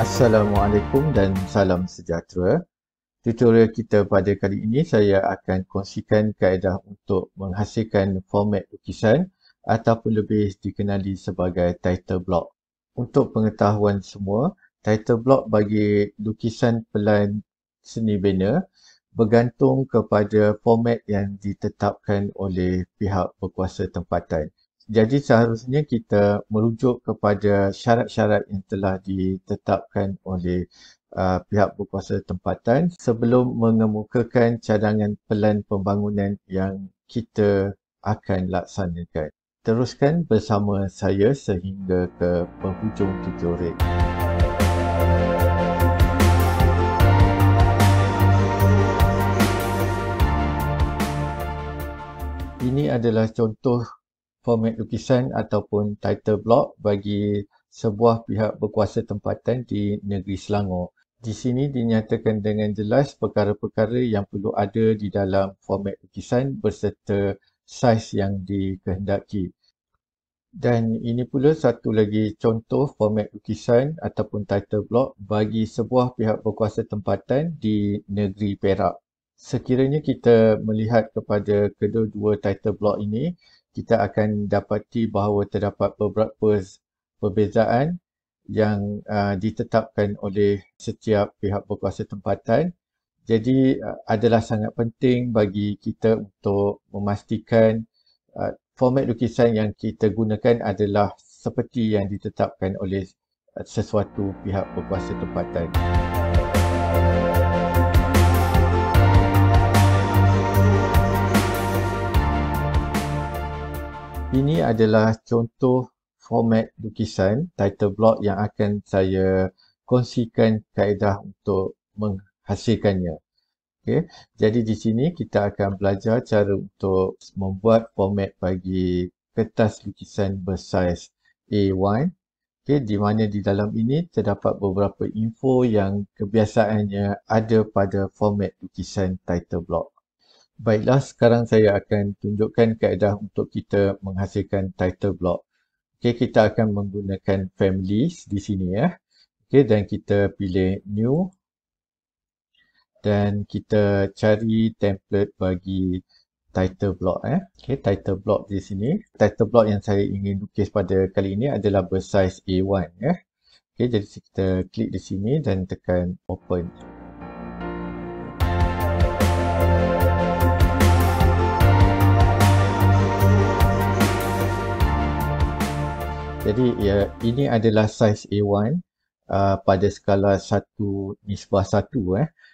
Assalamualaikum dan salam sejahtera. Tutorial kita pada kali ini saya akan kongsikan kaedah untuk menghasilkan format lukisan ataupun lebih dikenali sebagai title block. Untuk pengetahuan semua, title block bagi lukisan pelan seni bina bergantung kepada format yang ditetapkan oleh pihak berkuasa tempatan. Jadi seharusnya kita merujuk kepada syarat-syarat yang telah ditetapkan oleh pihak berkuasa tempatan sebelum mengemukakan cadangan pelan pembangunan yang kita akan laksanakan. Teruskan bersama saya sehingga ke penghujung tutorial. Ini adalah contoh format lukisan ataupun title block bagi sebuah pihak berkuasa tempatan di negeri Selangor. Di sini dinyatakan dengan jelas perkara-perkara yang perlu ada di dalam format lukisan berserta saiz yang dikehendaki. Dan ini pula satu lagi contoh format lukisan ataupun title block bagi sebuah pihak berkuasa tempatan di negeri Perak. Sekiranya kita melihat kepada kedua-dua title block ini, kita akan dapati bahawa terdapat beberapa perbezaan yang ditetapkan oleh setiap pihak berkuasa tempatan. Jadi adalah sangat penting bagi kita untuk memastikan format lukisan yang kita gunakan adalah seperti yang ditetapkan oleh sesuatu pihak berkuasa tempatan. Ini adalah contoh format lukisan title block yang akan saya kongsikan kaedah untuk menghasilkannya. Okay. Jadi di sini kita akan belajar cara untuk membuat format bagi kertas lukisan bersaiz A1. Okay. Di mana di dalam ini terdapat beberapa info yang kebiasaannya ada pada format lukisan title block. Baiklah, sekarang saya akan tunjukkan kaedah untuk kita menghasilkan title block. Okay, kita akan menggunakan families di sini ya. Okay, dan kita pilih new. Dan kita cari template bagi title block Okay, title block di sini. Title block yang saya ingin lukis pada kali ini adalah bersaiz A1 Okay, jadi kita klik di sini dan tekan open. Jadi ya, ini adalah saiz A1 pada skala 1:1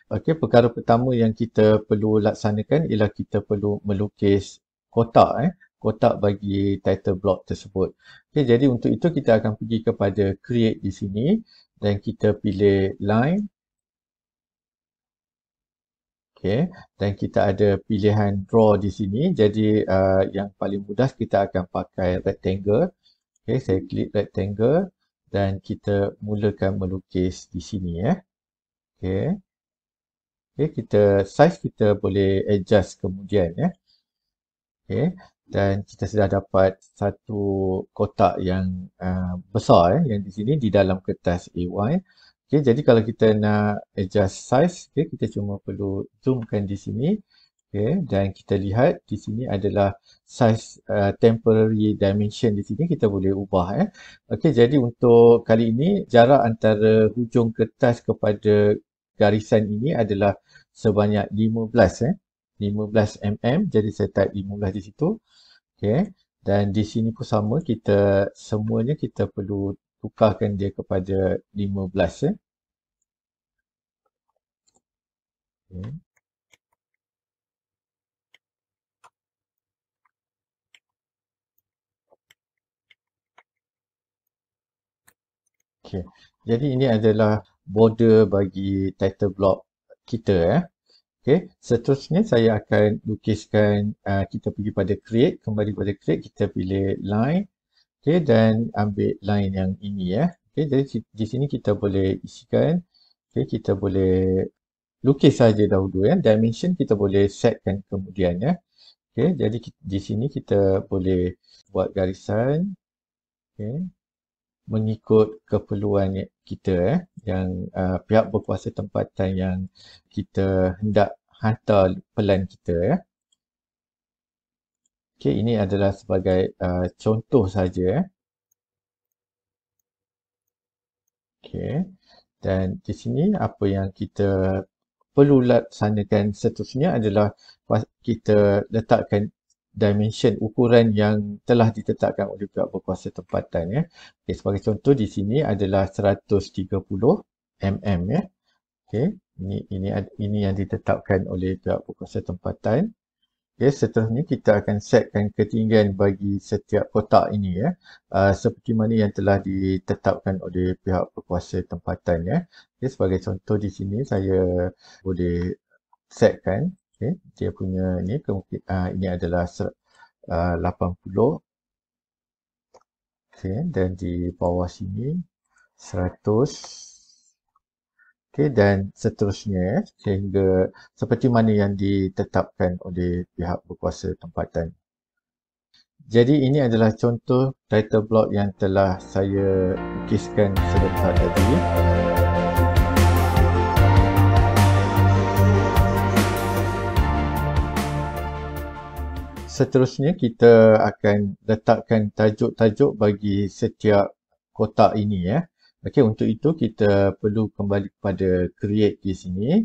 Okey, perkara pertama yang kita perlu laksanakan ialah kita perlu melukis kotak kotak bagi title block tersebut. Okey, jadi untuk itu kita akan pergi kepada create di sini dan kita pilih line. Okey, dan kita ada pilihan draw di sini. Jadi yang paling mudah kita akan pakai rectangle. Okey, saya klik rectangle dan kita mulakan melukis di sini Okey. Okey, size kita boleh adjust kemudian Okey, dan kita sudah dapat satu kotak yang besar yang di sini di dalam kertas A1. Okey, jadi kalau kita nak adjust size, kita cuma perlu zoomkan di sini. Okey, dan kita lihat di sini adalah size temporary dimension di sini kita boleh ubah Okey, jadi untuk kali ini jarak antara hujung kertas kepada garisan ini adalah sebanyak 15 15 mm. Jadi saya type 15 di situ. Okey, dan di sini pun sama, kita semuanya kita perlu tukarkan dia kepada 15 Okey. Okey, jadi ini adalah border bagi title block kita Okey, seterusnya saya akan lukiskan, kita pergi pada create, kembali pada create, kita pilih line. Okey, dan ambil line yang ini Okey, jadi di sini kita boleh isikan, okey, kita boleh lukis saja dahulu dimension kita boleh setkan kemudian Okey, jadi di sini kita boleh buat garisan. Okey. mengikut keperluan kita yang pihak berkuasa tempatan yang kita hendak hantar pelan kita ya. Okey, ini adalah sebagai contoh saja. Okey. Dan di sini apa yang kita perlu laksanakan seterusnya adalah kita letakkan dimension ukuran yang telah ditetapkan oleh pihak berkuasa tempatan ya. Okay, sebagai contoh di sini adalah 130 mm ya. Okey, ini yang ditetapkan oleh pihak berkuasa tempatan. Okay, seterusnya kita akan setkan ketinggian bagi setiap kotak ini ya. Seperti mana yang telah ditetapkan oleh pihak berkuasa tempatan ya. Okay, sebagai contoh di sini saya boleh setkan okay, dia punya ni ini adalah 80 okay, dan di bawah sini 100 okay, dan seterusnya sehingga seperti mana yang ditetapkan oleh pihak berkuasa tempatan. Jadi ini adalah contoh title block yang telah saya lukiskan sebentar tadi. Seterusnya kita akan letakkan tajuk-tajuk bagi setiap kotak ini ya. Okey, untuk itu kita perlu kembali kepada create di sini.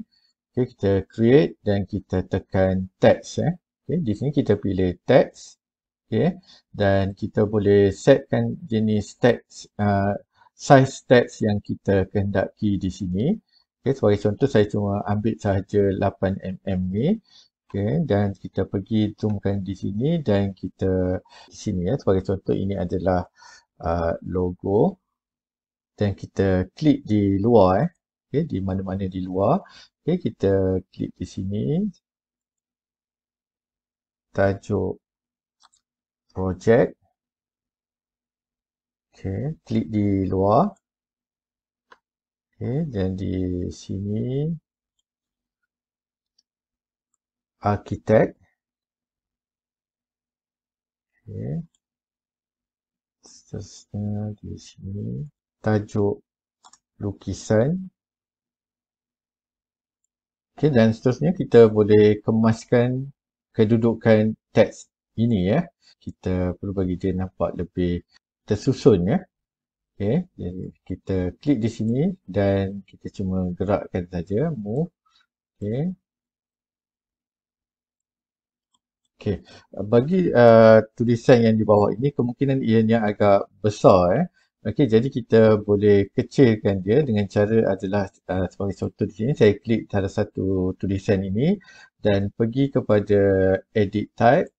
Okey, kita create dan kita tekan text ya. Okey, di sini kita pilih text. Okey, dan kita boleh setkan jenis text size text yang kita kehendaki di sini. Okey, sebagai contoh saya cuma ambil sahaja 8mm ni. Okay, dan kita pergi zoomkan di sini dan kita di sini ya, sebagai contoh ini adalah logo dan kita klik di luar okay, di mana-mana di luar. Okay, kita klik di sini tajuk projek. Okay, klik di luar. Okay, dan di sini arkitek. Okay, seterusnya di sini tajuk lukisan. Okay, dan seterusnya kita boleh kemaskan kedudukan teks ini ya. Kita perlu bagi dia nampak lebih tersusun ya. Okay, jadi kita klik di sini dan kita cuma gerakkan saja, move. Okay. Okay, bagi tulisan yang di bawah ini kemungkinan ianya agak besar ya. Okey, jadi kita boleh kecilkan dia dengan cara adalah sebagai contoh di sini saya klik salah satu tulisan ini dan pergi kepada edit type.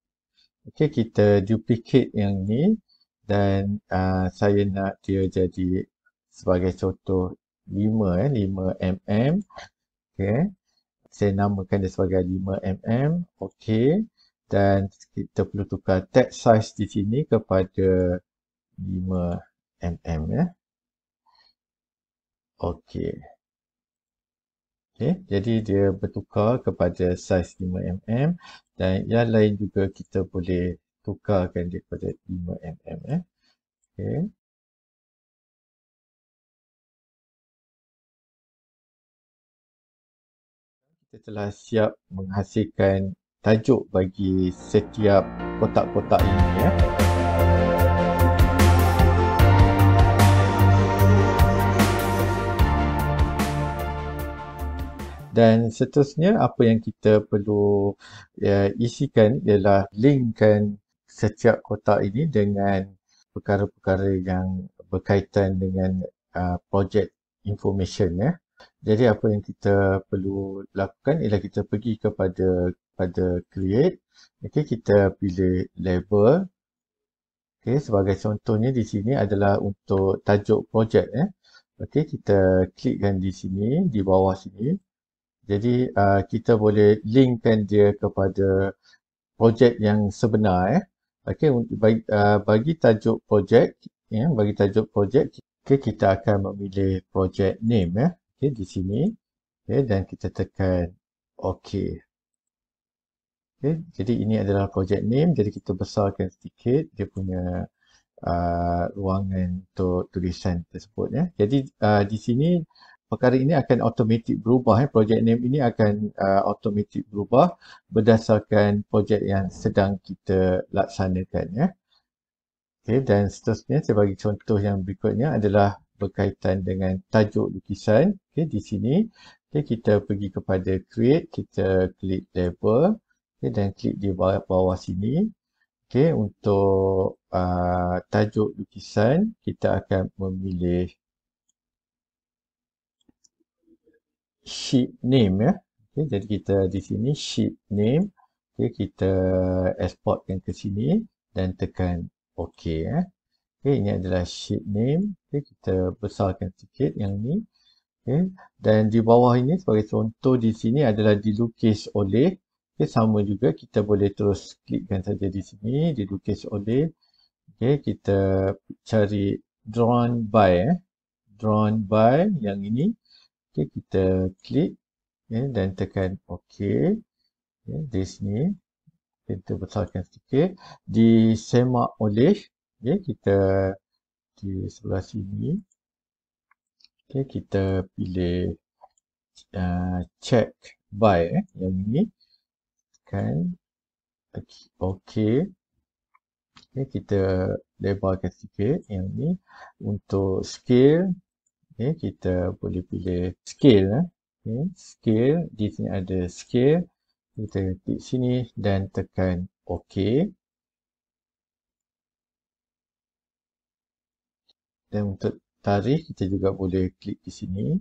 Okey, kita duplicate yang ni dan saya nak dia jadi sebagai contoh 5 5mm. Okey. Saya namakan dia sebagai 5mm. Okey. Dan kita perlu tukar text size di sini kepada 5mm ya. Okey. Okey, jadi dia bertukar kepada saiz 5mm dan yang lain juga kita boleh tukarkan dia kepada 5mm ya. Okey. Kita telah siap menghasilkan tajuk bagi setiap kotak-kotak ini ya. Dan seterusnya apa yang kita perlu isikan ialah linkkan setiap kotak ini dengan perkara-perkara yang berkaitan dengan project information ya. Jadi apa yang kita perlu lakukan ialah kita pergi pada create. Okey, kita pilih label. Okey, sebagai contohnya di sini adalah untuk tajuk projek ya. Okey, kita klikkan di sini, di bawah sini. Jadi kita boleh linkkan dia kepada projek yang sebenar ya. Okey, bagi tajuk projek ya, bagi tajuk projek kita akan memilih project name ya. Okey, di sini. Okey, dan kita tekan okey. Okey, jadi ini adalah project name, jadi kita besarkan sedikit dia punya ruangan untuk tulisan tersebut ya. Jadi di sini perkara ini akan automatik berubah project name ini akan automatik berubah berdasarkan projek yang sedang kita laksanakan ya. Okey, dan seterusnya saya bagi contoh yang berikutnya adalah berkaitan dengan tajuk lukisan. Okey, di sini kita pergi kepada create, kita klik label dan klik di bawah sini. Okey, untuk tajuk lukisan kita akan memilih sheet name ya. Okey, jadi kita di sini sheet name. Okey, kita exportkan ke sini dan tekan OK ya. Okey, ini adalah sheet name. Okey, kita besarkan sikit yang ni. Okey, dan di bawah ini sebagai contoh di sini adalah dilukis oleh. Okey, sama juga kita boleh terus klikkan saja di sini dilukis oleh. Okey, kita cari drawn by drawn by yang ini. Okey, kita klik dan tekan OK. Di sini kita besarkan sedikit. Disemak oleh kita di sebelah sini. Okay, kita pilih check by yang ini kan. Okay. Okay, kita lebarkan sedikit yang ni. Untuk scale kita boleh pilih scale scale. Di sini ada scale, kita klik sini dan tekan OK. Dan untuk tarikh kita juga boleh klik di sini.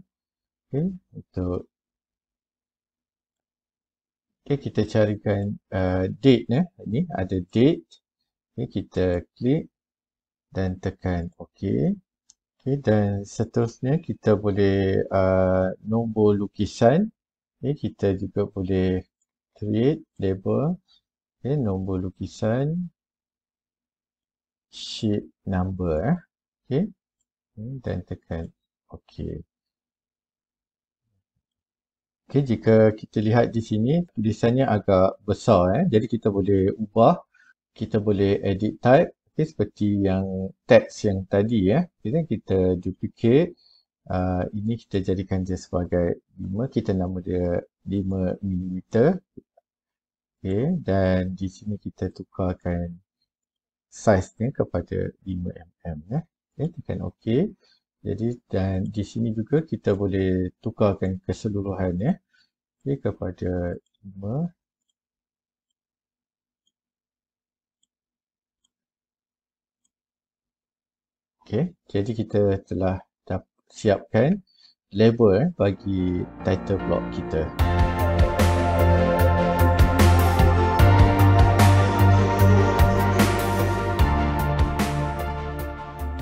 Untuk kita carikan date ini ada date. Kita klik dan tekan OK. Dan seterusnya kita boleh nombor lukisan. Kita juga boleh create label. Nombor lukisan sheet number dan tekan OK. Okey, jika kita lihat di sini tulisannya agak besar jadi kita boleh ubah, kita boleh edit type seperti yang teks yang tadi kita duplicate ini kita jadikan dia sebagai 5, kita nama dia 5mm. Dan di sini kita tukarkan saiznya kepada 5mm tekan OK. Jadi dan di sini juga kita boleh tukarkan keseluruhannya kepada 5. Okey, jadi kita telah siapkan label bagi title block kita.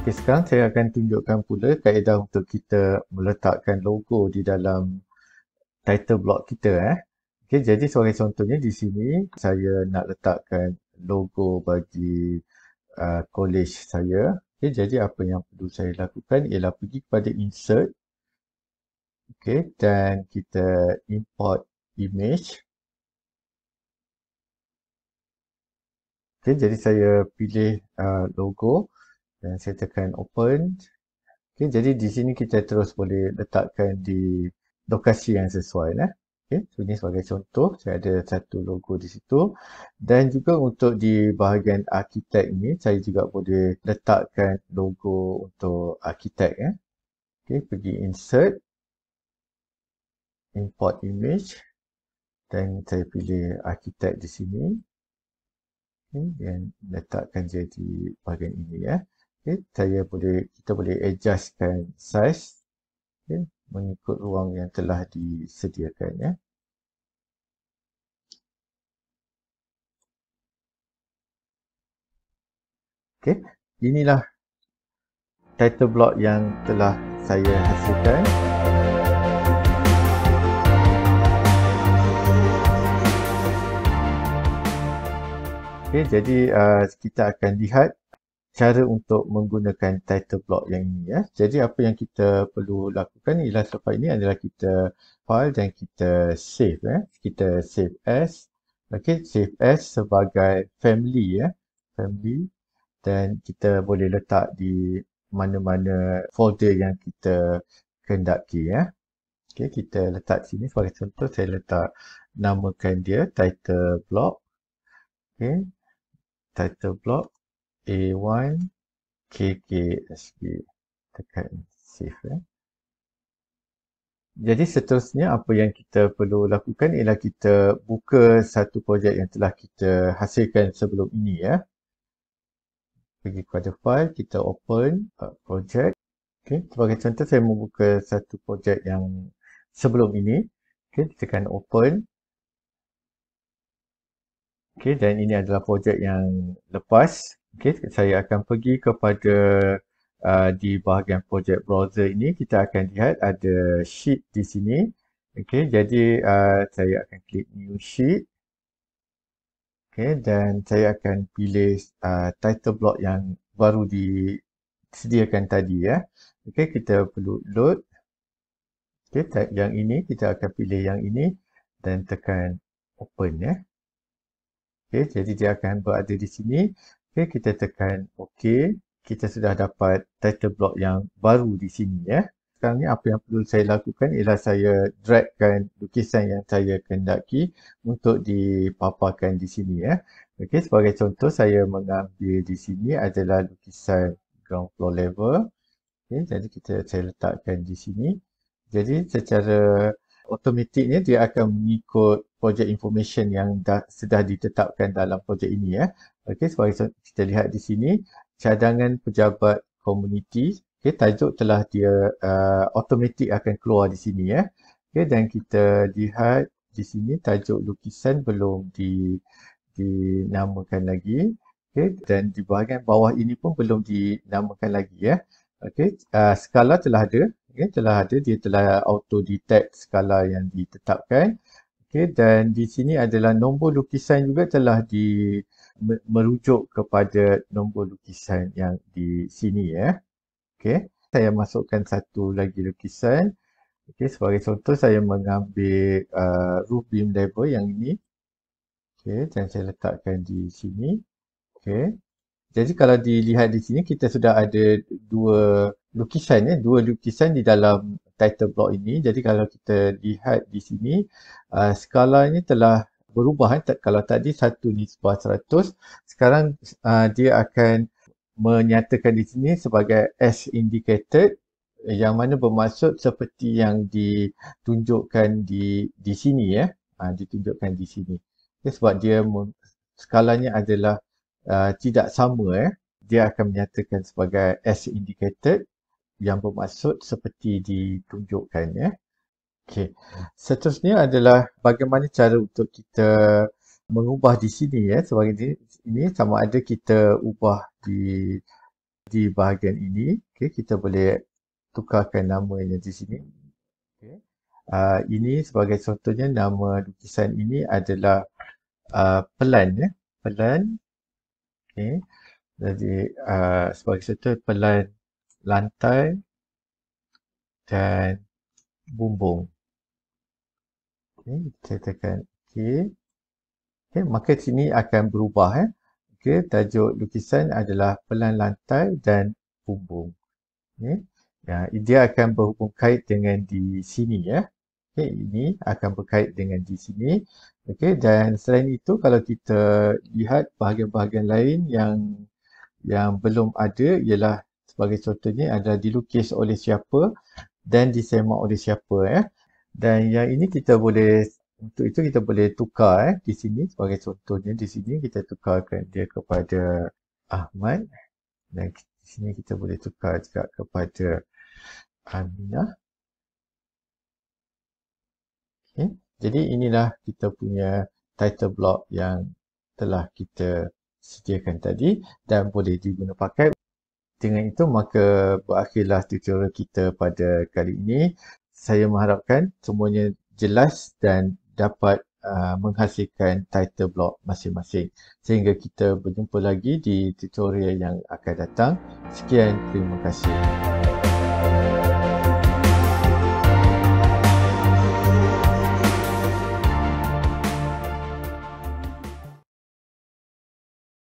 Okay, sekarang saya akan tunjukkan pula kaedah untuk kita meletakkan logo di dalam title block kita. Okay, jadi sebagai contohnya di sini saya nak letakkan logo bagi college saya. Okay, jadi apa yang perlu saya lakukan ialah pergi kepada insert. Okay, dan kita import image. Okay, jadi saya pilih logo dan saya tekan open. Okay, jadi di sini kita terus boleh letakkan di lokasi yang sesuai. Okay, so ini sebagai contoh, saya ada satu logo di situ. Dan juga untuk di bahagian arkitek ini, saya juga boleh letakkan logo untuk arkitek. Okay, pergi insert, import image, dan saya pilih arkitek di sini. Okay, dan letakkan dia di bahagian ini. Okay, kita boleh adjustkan size mengikut ruang yang telah disediakan. Okay, inilah title block yang telah saya hasilkan. Okay, jadi kita akan lihat cara untuk menggunakan title block yang ini. Jadi apa yang kita perlu lakukan ialah selepas ini adalah kita file dan kita save. Kita save as. Okay, save as sebagai family. Family. dan kita boleh letak di mana-mana folder yang kita kehendaki ya. Okey, kita letak sini sebagai contoh, saya letak namakan dia title block. Okey, title block A1 KKSB. Tekan save ya. Jadi seterusnya apa yang kita perlu lakukan ialah kita buka satu projek yang telah kita hasilkan sebelum ini ya. Pergi kepada file, kita open project. Okay. Sebagai contoh saya membuka satu projek yang sebelum ini. Okay, tekan open. Okay, dan ini adalah projek yang lepas. Okay, saya akan pergi kepada di bahagian project browser ini, kita akan lihat ada sheet di sini. Okay, jadi saya akan klik new sheet. Okay, dan saya akan pilih title block yang baru disediakan tadi ya. Okay, kita perlu load. Okay, yang ini kita akan pilih yang ini dan tekan open ya. Okay, jadi dia akan berada di sini. Okay, kita tekan OK. Kita sudah dapat title block yang baru di sini ya. Sekarang ni apa yang perlu saya lakukan ialah saya dragkan lukisan yang saya kehendaki untuk dipaparkan di sini ya. Okey, sebagai contoh saya mengambil di sini adalah lukisan ground floor level. Okey, jadi saya letakkan di sini. Jadi secara automatiknya dia akan mengikut project information yang sudah ditetapkan dalam projek ini ya. Okey, sebagai contoh kita lihat di sini cadangan pejabat komuniti. Okay, tajuk telah dia automatik akan keluar di sini ya. Okay, dan kita lihat di sini tajuk lukisan belum dinamakan lagi. Okay, dan di bahagian bawah ini pun belum dinamakan lagi ya. Okay, skala telah ada. Okay, dia telah auto detect skala yang ditetapkan. Okay, dan di sini adalah nombor lukisan juga telah merujuk kepada nombor lukisan yang di sini ya. Okey, saya masukkan satu lagi lukisan. Okey, sebagai contoh saya mengambil roof beam level yang ini. Okey, dan saya letakkan di sini. Okey. Jadi kalau dilihat di sini kita sudah ada dua lukisan di dalam title block ini. Jadi kalau kita lihat di sini skalanya telah berubah. Kalau tadi 1:100, sekarang dia akan menyatakan di sini sebagai as indicated, yang mana bermaksud seperti yang ditunjukkan di sini ya. Ditunjukkan di sini. Okay, sebab dia skalanya adalah tidak sama dia akan menyatakan sebagai as indicated yang bermaksud seperti ditunjukkan ya. Okey. Seterusnya adalah bagaimana cara untuk kita mengubah di sini ya. Sebagai ini sama ada kita ubah di bahagian ini. Okey, kita boleh tukarkan namanya di sini. Okey. Ini sebagai contohnya nama lukisan ini adalah pelan ya. Pelan. Okey. Jadi sebagai contoh pelan lantai dan bumbung. Okay, saya tekan OK. Okay, maka sini akan berubah. Okay, tajuk lukisan adalah pelan lantai dan bumbung. Okay. Ya, dia akan berhubung kait dengan di sini ya. Okay, ini akan berkait dengan di sini. Okay, dan selain itu kalau kita lihat bahagian-bahagian lain yang belum ada ialah sebagai contohnya adalah dilukis oleh siapa dan disemak oleh siapa ya. Dan yang ini untuk itu kita boleh tukar di sini sebagai contohnya di sini kita tukarkan dia kepada Ahmad dan di sini kita boleh tukar juga kepada Aminah. Okay. Jadi inilah kita punya title block yang telah kita sediakan tadi dan boleh diguna pakai. Dengan itu maka berakhirlah tutorial kita pada kali ini. Saya mengharapkan semuanya jelas dan dapat menghasilkan title block masing-masing. Sehingga kita berjumpa lagi di tutorial yang akan datang. Sekian, terima kasih.